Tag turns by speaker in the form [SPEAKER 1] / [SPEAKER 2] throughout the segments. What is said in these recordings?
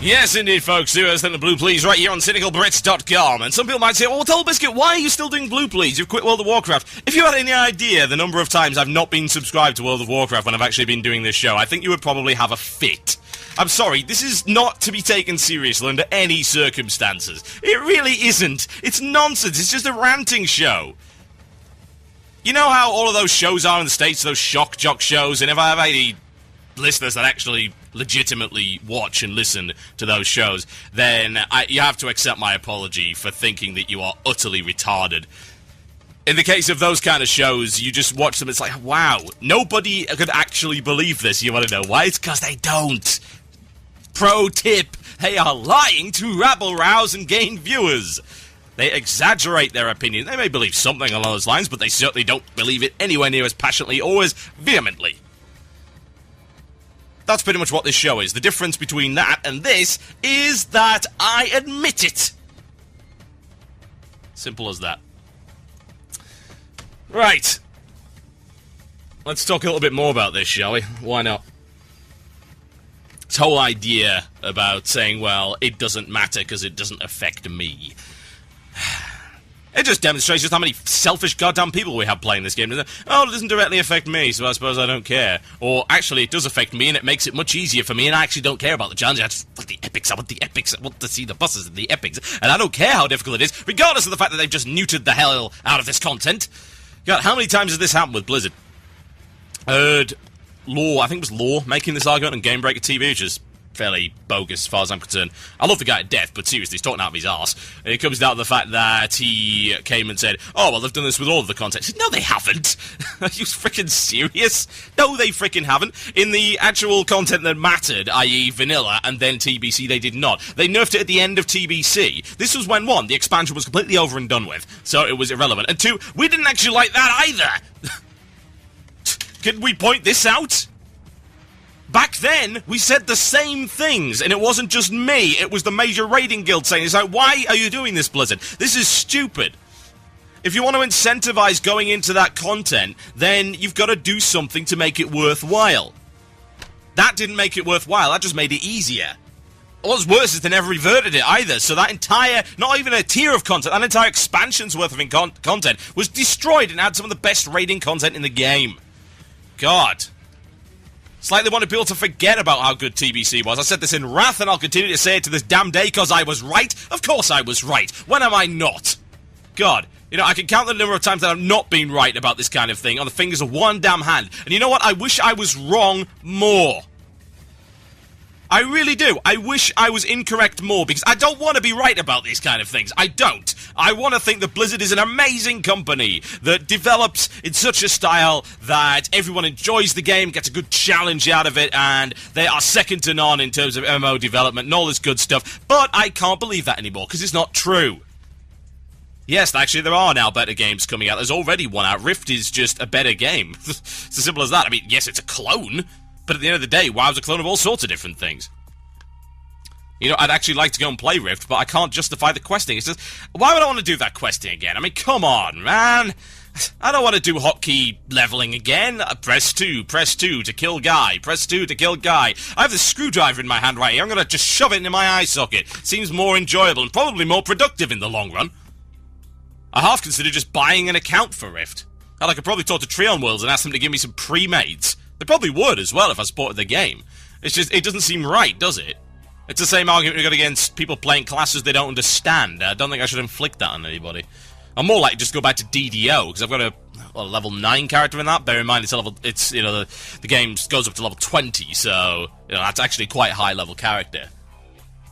[SPEAKER 1] Yes, indeed, folks. Do us the Blue Please right here on cynicalbrits.com. And some people might say, well, tell Biscuit, why are you still doing Blue Please? You've quit World of Warcraft. If you had any idea the number of times I've not been subscribed to World of Warcraft when I've actually been doing this show, I think you would probably have a fit. I'm sorry, this is not to be taken seriously under any circumstances. It really isn't. It's nonsense. It's just a ranting show. You know how all of those shows are in the States, those shock jock shows, and if I have any listeners that actually legitimately watch and listen to those shows, then you have to accept my apology for thinking that you are utterly retarded. In the case of those kind of shows, you just watch them, it's like, wow, nobody could actually believe this. You want to know why? It's because they don't. Pro tip, they are lying to rabble-rouse and gain viewers. They exaggerate their opinion. They may believe something along those lines, but they certainly don't believe it anywhere near as passionately or as vehemently. That's pretty much what this show is. The difference between that and this is that I admit it. Simple as that. Right. Let's talk a little bit more about this, shall we? Why not? This whole idea about saying, well, it doesn't matter because it doesn't affect me. It just demonstrates just how many selfish goddamn people we have playing this game. Oh, it doesn't directly affect me, so I suppose I don't care. Or, actually, it does affect me, and it makes it much easier for me, and I actually don't care about the challenge. I just want the epics, I want to see the buses and the epics, and I don't care how difficult it is, regardless of the fact that they've just neutered the hell out of this content. God, how many times has this happened with Blizzard? Law, I think it was Law, making this argument on Gamebreaker TV, which is fairly bogus as far as I'm concerned. I love the guy to death, but seriously, he's talking out of his arse. And it comes down to the fact that he came and said, oh, well, they've done this with all of the content. I said, no, they haven't. Are you freaking serious? No, they freaking haven't. In the actual content that mattered, i.e. vanilla, and then TBC, they did not. They nerfed it at the end of TBC. This was when, one, the expansion was completely over and done with, so it was irrelevant. And two, we didn't actually like that either. Can we point this out? Back then, we said the same things, and it wasn't just me, it was the major raiding guild saying, it's like, why are you doing this, Blizzard? This is stupid. If you want to incentivize going into that content, then you've got to do something to make it worthwhile. That didn't make it worthwhile, that just made it easier. What's worse is they never reverted it either, so that entire, not even a tier of content, that entire expansion's worth of content was destroyed and had some of the best raiding content in the game. God. It's like they wanted people to forget about how good TBC was. I said this in wrath, and I'll continue to say it to this damn day, because I was right. Of course I was right. When am I not? God. You know, I can count the number of times that I've not been right about this kind of thing on the fingers of one damn hand. And you know what? I wish I was wrong more. I really do. I wish I was incorrect more, because I don't want to be right about these kind of things. I don't. I want to think that Blizzard is an amazing company that develops in such a style that everyone enjoys the game, gets a good challenge out of it, and they are second to none in terms of MMO development and all this good stuff. But I can't believe that anymore, because it's not true. Yes, actually, there are now better games coming out. There's already one out. Rift is just a better game. It's as simple as that. I mean, yes, it's a clone, but at the end of the day, WoW's a clone of all sorts of different things. You know, I'd actually like to go and play Rift, but I can't justify the questing. It's just, why would I want to do that questing again? I mean, come on, man. I don't want to do hotkey leveling again. Press 2 to kill guy, press 2 to kill guy. I have the screwdriver in my hand right here. I'm going to just shove it into my eye socket. Seems more enjoyable and probably more productive in the long run. I half consider just buying an account for Rift. Hell, I could probably talk to Treon Worlds and ask them to give me some pre-mades. They probably would as well if I supported the game. It's just, it doesn't seem right, does it? It's the same argument we got against people playing classes they don't understand. I don't think I should inflict that on anybody. I'm more likely just go back to DDO, because I've got a level 9 character in that. Bear in mind, the game goes up to level 20, so, you know, that's actually quite a high-level character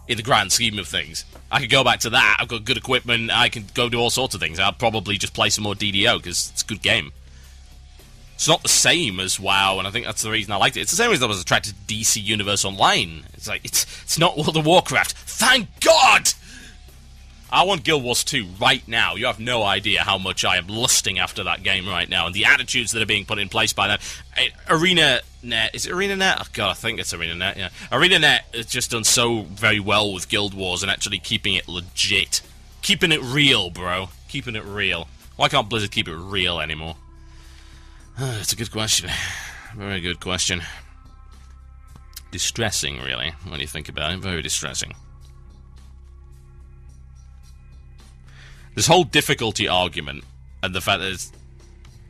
[SPEAKER 1] in the grand scheme of things. I could go back to that. I've got good equipment. I can go do all sorts of things. I'll probably just play some more DDO, because it's a good game. It's not the same as WoW, and I think that's the reason I liked it. It's the same reason I was attracted to DC Universe Online. It's like, it's not World of Warcraft. Thank God! I want Guild Wars 2 right now. You have no idea how much I am lusting after that game right now, and the attitudes that are being put in place by them. ArenaNet, is it ArenaNet? Oh God, I think it's ArenaNet, yeah. ArenaNet has just done so very well with Guild Wars and actually keeping it legit. Keeping it real, bro. Keeping it real. Why can't Blizzard keep it real anymore? It's a good question. Very good question. distressing, really, when you think about it. Very distressing. This whole difficulty argument, and the fact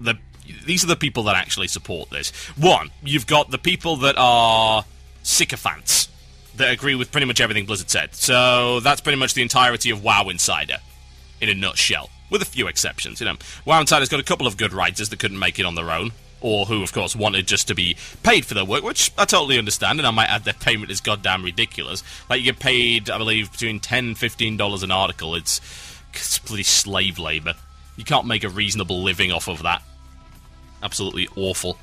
[SPEAKER 1] that these are the people that actually support this. One, you've got the people that are sycophants, that agree with pretty much everything Blizzard said. So that's pretty much the entirety of WoW Insider, in a nutshell, with a few exceptions. WoW Insider's got a couple of good writers that couldn't make it on their own, or who, of course, wanted just to be paid for their work, which I totally understand, and I might add their payment is goddamn ridiculous. Like, you get paid, I believe, between $10 and $15 an article. It's bloody slave labour. You can't make a reasonable living off of that. Absolutely awful.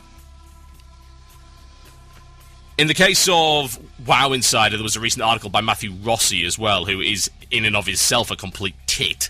[SPEAKER 1] In the case of WoW Insider, there was a recent article by Matthew Rossi as well, who is, in and of himself, a complete tit.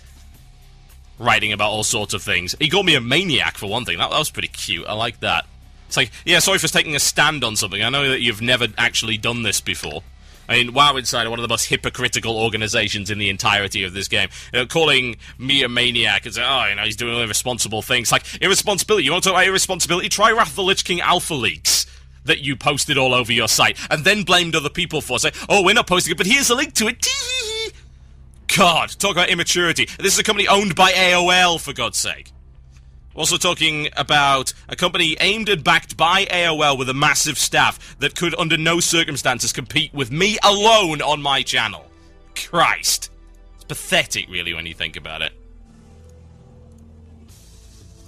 [SPEAKER 1] Writing about all sorts of things. He called me a maniac, for one thing. That was pretty cute. I like that. It's like, yeah, sorry for taking a stand on something. I know that you've never actually done this before. I mean, WoW Insider, one of the most hypocritical organizations in the entirety of this game. Calling me a maniac and saying, oh, he's doing irresponsible things. Like, irresponsibility. You want to talk about irresponsibility? Try Wrath of the Lich King alpha leaks that you posted all over your site, and then blamed other people for saying, oh, we're not posting it, but here's a link to it. God, talk about immaturity. This is a company owned by AOL, for God's sake. Also talking about a company aimed and backed by AOL with a massive staff that could under no circumstances compete with me alone on my channel. Christ. It's pathetic, really, when you think about it.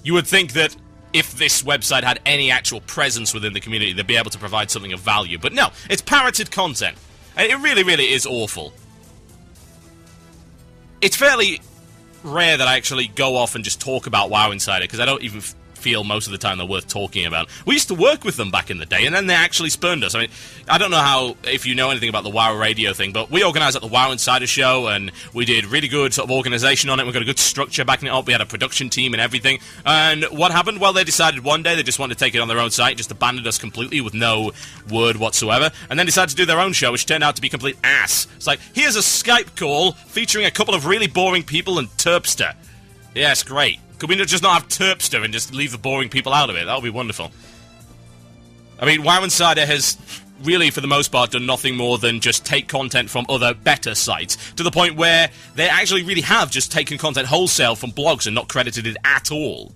[SPEAKER 1] You would think that if this website had any actual presence within the community, they'd be able to provide something of value. But no, it's parroted content. And it really, really is awful. It's fairly rare that I actually go off and just talk about WoW Insider, because I don't even feel most of the time they're worth talking about. We used to work with them back in the day, and then they actually spurned us. I mean, I don't know if you know anything about the WoW radio thing, but we organised at the WoW Insider show, and we did really good sort of organisation on it. We got a good structure backing it up. We had a production team and everything. And what happened? Well, they decided one day they just wanted to take it on their own site, just abandoned us completely with no word whatsoever, and then decided to do their own show, which turned out to be complete ass. It's like, here's a Skype call featuring a couple of really boring people and Terpster. Yes, great. Could we just not have Terpster and just leave the boring people out of it? That would be wonderful. I mean, WoW Insider has really, for the most part, done nothing more than just take content from other better sites, to the point where they actually really have just taken content wholesale from blogs and not credited it at all.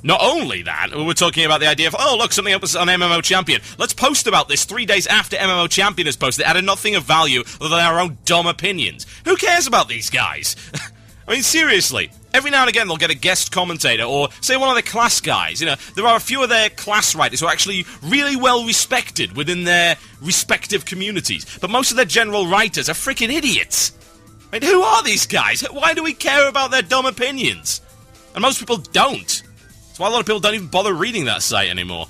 [SPEAKER 1] Not only that, we were talking about the idea of, oh, look, something up on MMO Champion. Let's post about this 3 days after MMO Champion is posted. It added nothing of value other than our own dumb opinions. Who cares about these guys? I mean, seriously. Every now and again, they'll get a guest commentator, or, say, one of their class guys. There are a few of their class writers who are actually really well respected within their respective communities. But most of their general writers are freaking idiots. I mean, who are these guys? Why do we care about their dumb opinions? And most people don't. That's why a lot of people don't even bother reading that site anymore.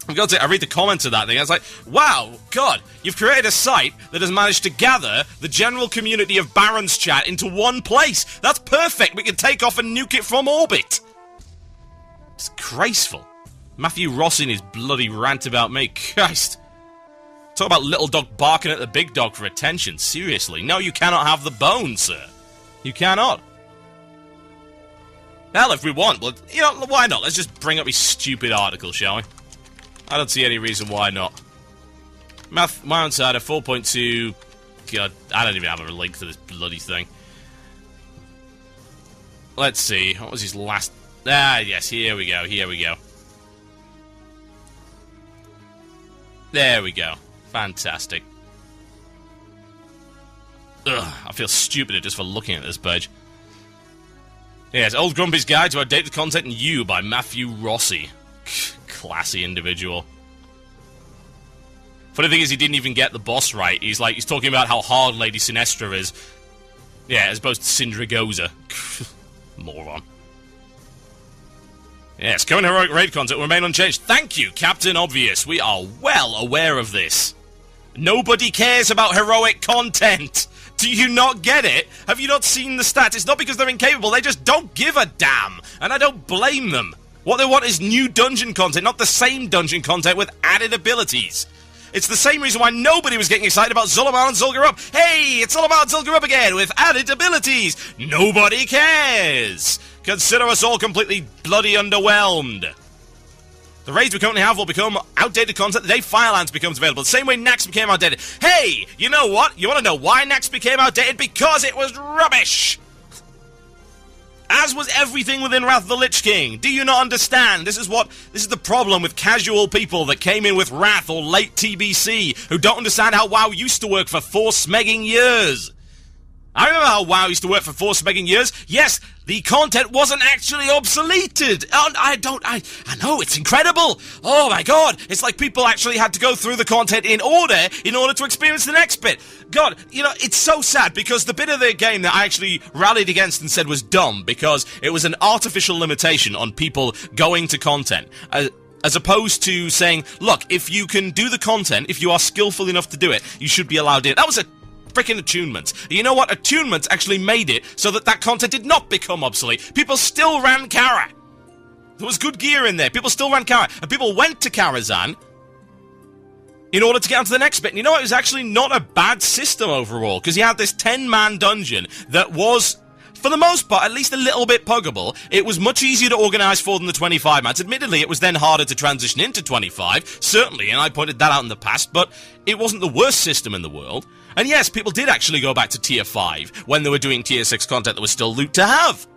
[SPEAKER 1] I've got to say, I read the comments of that thing, I was like, wow, God, you've created a site that has managed to gather the general community of Barons chat into one place. That's perfect. We can take off and nuke it from orbit. It's graceful. Matthew Ross in his bloody rant about me. Christ. Talk about little dog barking at the big dog for attention. Seriously. No, you cannot have the bone, sir. You cannot. Hell, if we want, well, why not? Let's just bring up his stupid article, shall we? I don't see any reason why not. WoW Insider 4.2. God, I don't even have a link to this bloody thing. Let's see. What was his last... yes, here we go, here we go. There we go. Fantastic. Ugh, I feel stupid just for looking at this page. Yes, Old Grumpy's Guide to Outdated Content and You by Matthew Rossi. Classy individual. Funny thing is, he didn't even get the boss right. He's talking about how hard Lady Sinestra is. Yeah, as opposed to Syndragoza. Moron. Yes, current heroic raid content will remain unchanged. Thank you, Captain Obvious. We are well aware of this. Nobody cares about heroic content. Do you not get it? Have you not seen the stats? It's not because they're incapable. They just don't give a damn. And I don't blame them. What they want is new dungeon content, not the same dungeon content with added abilities. It's the same reason why nobody was getting excited about Zul'Amal and Zul'Gurub. Hey, it's all about Zul'Gurub again with added abilities. Nobody cares. Consider us all completely bloody underwhelmed. The raids we currently have will become outdated content the day Firelands becomes available. The same way Nax became outdated. Hey, you know what? You want to know why Nax became outdated? Because it was rubbish! As was everything within Wrath of the Lich King. Do you not understand? This is the problem with casual people that came in with Wrath or late TBC, who don't understand how WoW used to work for 4 smegging years. I remember how WoW used to work for 4 smegging years. Yes, the content wasn't actually obsoleted. I know, it's incredible. Oh my god, it's like people actually had to go through the content in order to experience the next bit. God, you know, it's so sad because the bit of the game that I actually rallied against and said was dumb because it was an artificial limitation on people going to content. As opposed to saying, look, if you can do the content, if you are skillful enough to do it, you should be allowed in. That was a freaking attunement. You know what? Attunements actually made it so that content did not become obsolete. People still ran Kara. There was good gear in there. People still ran Kara. And people went to Karazhan in order to get onto the next bit. And you know what? It was actually not a bad system overall, because you had this 10-man dungeon that was, for the most part, at least a little bit puggable. It was much easier to organise for than the 25-mans. Admittedly, it was then harder to transition into 25, certainly, and I pointed that out in the past, but it wasn't the worst system in the world. And yes, people did actually go back to Tier 5 when they were doing Tier 6 content that was still loot to have.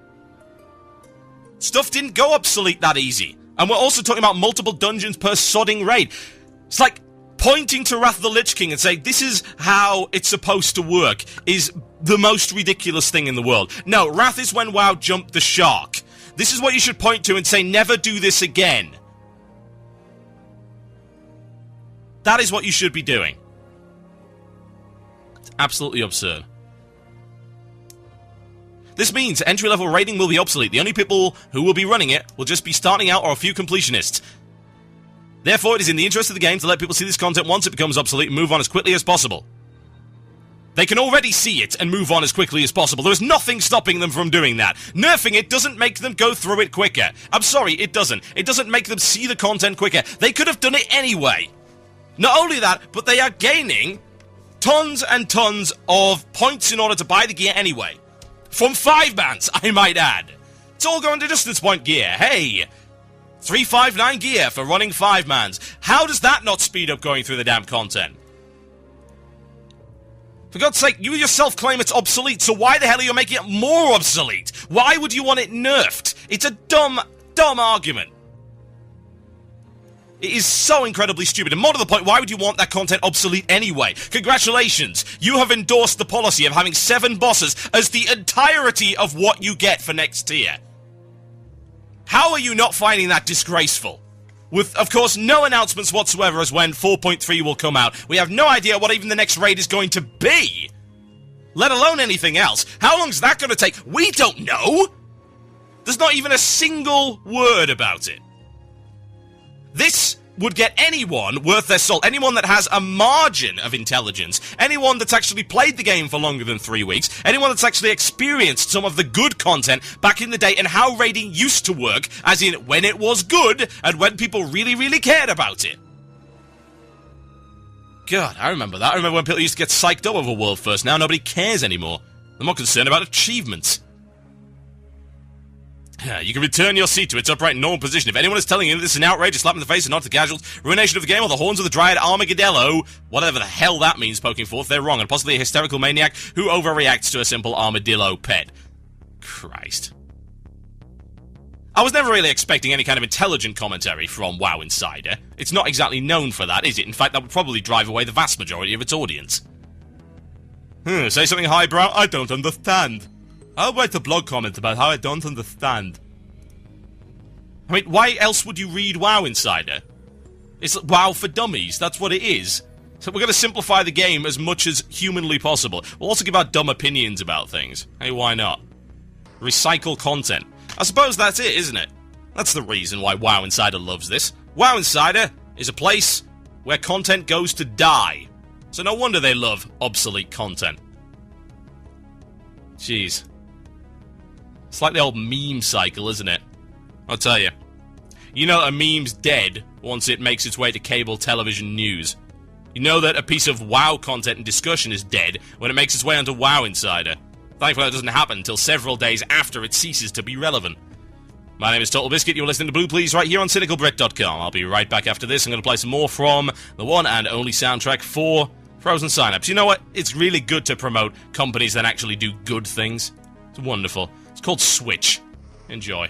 [SPEAKER 1] Stuff didn't go obsolete that easy. And we're also talking about multiple dungeons per sodding raid. It's like pointing to Wrath of the Lich King and saying, this is how it's supposed to work, is the most ridiculous thing in the world. No, Wrath is when WoW jumped the shark. This is what you should point to and say, never do this again. That is what you should be doing. Absolutely absurd. This means entry-level raiding will be obsolete. The only people who will be running it will just be starting out or a few completionists. Therefore, it is in the interest of the game to let people see this content once it becomes obsolete and move on as quickly as possible. They can already see it and move on as quickly as possible. There is nothing stopping them from doing that. Nerfing it doesn't make them go through it quicker. I'm sorry, it doesn't. It doesn't make them see the content quicker. They could have done it anyway. Not only that, but they are gaining tons and tons of points in order to buy the gear anyway. From 5-mans, I might add. It's all going to distance point gear. Hey, 359 gear for running 5-mans. How does that not speed up going through the damn content? For God's sake, you yourself claim it's obsolete, so why the hell are you making it more obsolete? Why would you want it nerfed? It's a dumb argument. It is so incredibly stupid, and more to the point, why would you want that content obsolete anyway? Congratulations, you have endorsed the policy of having 7 bosses as the entirety of what you get for next tier. How are you not finding that disgraceful? With, of course, no announcements whatsoever as when 4.3 will come out. We have no idea what even the next raid is going to be, let alone anything else. How long is that going to take? We don't know! There's not even a single word about it. This would get anyone worth their salt, anyone that has a margin of intelligence, anyone that's actually played the game for longer than 3 weeks, anyone that's actually experienced some of the good content back in the day and how raiding used to work, as in when it was good and when people really, really cared about it. God, I remember that. I remember when people used to get psyched up over World First. Now nobody cares anymore. They're more concerned about achievements. You can return your seat to its upright normal position. If anyone is telling you that this is an outrageous slap in the face and not the casuals, ruination of the game, or the horns of the Dryad Armadillo, whatever the hell that means, poking forth, they're wrong, and possibly a hysterical maniac who overreacts to a simple armadillo pet. Christ. I was never really expecting any kind of intelligent commentary from WoW Insider. It's not exactly known for that, is it? In fact, that would probably drive away the vast majority of its audience. Say something highbrow? I don't understand. I'll write a blog comment about how I don't understand. I mean, why else would you read WoW Insider? It's WoW for dummies, that's what it is. So we're going to simplify the game as much as humanly possible. We'll also give our dumb opinions about things. Hey, why not? Recycle content. I suppose that's it, isn't it? That's the reason why WoW Insider loves this. WoW Insider is a place where content goes to die. So no wonder they love obsolete content. Jeez. It's like the old meme cycle, isn't it? I'll tell you. You know a meme's dead once it makes its way to cable television news. You know that a piece of WoW content and discussion is dead when it makes its way onto WoW Insider. Thankfully that doesn't happen until several days after it ceases to be relevant. My name is Total Biscuit, you're listening to Blue Please right here on CynicalBrit.com. I'll be right back after this. I'm going to play some more from the one and only soundtrack for Frozen Synapse. You know what? It's really good to promote companies that actually do good things. It's wonderful. It's called Switch. Enjoy.